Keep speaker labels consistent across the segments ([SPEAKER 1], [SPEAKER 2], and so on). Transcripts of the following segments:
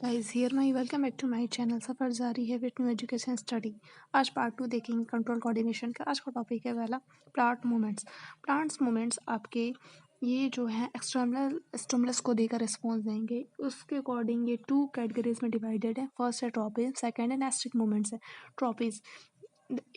[SPEAKER 1] Guys here my welcome back to my channel. सफ़र जारी है विथ न्यू एजुकेशन स्टडी। आज पार्ट 2 देखेंगे कंट्रोल कोऑर्डिनेशन का। आज का टॉपिक है पहला प्लांट मूवमेंट्स। प्लांट्स मूवमेंट्स आपके ये जो है एक्सटर्नल स्टिमुलस को देकर रिस्पॉन्स देंगे। उसके अकॉर्डिंग ये 2 कैटेगरीज में डिवाइडेड है। फर्स्ट है ट्रॉपिज, सेकेंड है नेस्टिक मूवमेंट्स है। ट्रॉपिज,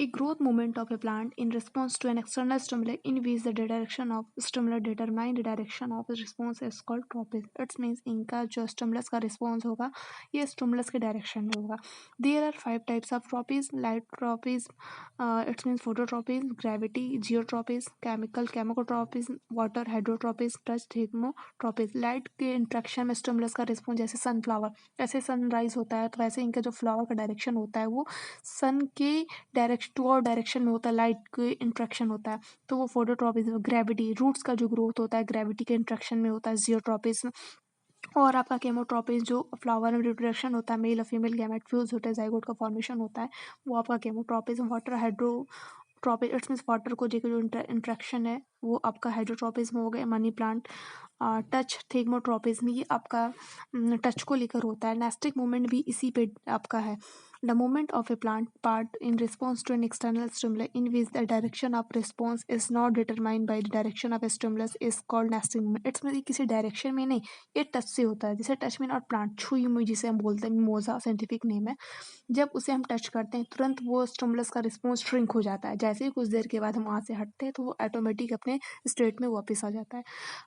[SPEAKER 1] a growth movement of a plant in response to an external stimuli in which the direction of stimulus determine the direction of its response is called tropis. It means इनका जो stimulus का response होगा ये stimulus के direction में होगा. There are 5 types of tropis: light tropis, it means phototropis, gravity geotropis, chemical chemotropis, water hydrotropis, touch thigmotropis. Light के interaction में स्टिमुलस का रिस्पॉन्स, जैसे सनफ्लावर, ऐसे सनराइज होता है तो वैसे इनका जो फ्लावर का डायरेक्शन होता है वो सन के टू और डायरेक्शन में होता है, लाइट के इंट्रैक्शन होता है तो वो फोटोट्रॉपिज्म। ग्रेविटी, रूट्स का जो ग्रोथ होता है ग्रेविटी के इंट्रैक्शन में होता है, जियोट्रॉपिज्म। और आपका केमोट्रॉपिज्म जो फ्लावर में रिप्रोडक्शन होता है, मेल और फीमेल गैमेट फ्यूज होते हैं, जाइगोट का फॉर्मेशन होता है, वो आपका chemotropism. Water hydrotropic, it's means water को लेकर जो इंट्रैक्शन है वो आपका हाइड्रोट्रॉपिज्म हो गया। Money plant. टच थिग्मोट्रॉपिज्म, ये आपका टच को लेकर होता है। नेस्टिक मूवमेंट भी इसी पे आपका है। The movement of a plant part in response to an external stimulus in which the direction of response is not determined by the direction of a stimulus is called nastic movement. It's mean किसी direction में नहीं, ये touch से होता है। जैसे touch mean और plant, छुई मुई जिसे हम बोलते हैं, मोजा साइंटिफिक नेम है। जब उसे हम टच करते हैं तुरंत वो स्टिमुलस का रिस्पॉन्स श्रिंक हो जाता है। जैसे ही कुछ देर के बाद हम वहाँ से हटते हैं तो वो ऑटोमेटिक अपने स्टेट में वापस आ जाता है।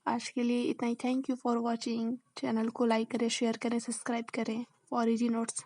[SPEAKER 1] आज के लिए इतना ही। Thank you for watching. Channel को लाइक करें, शेयर करें, सब्सक्राइब करें फॉर इजी नोट्स।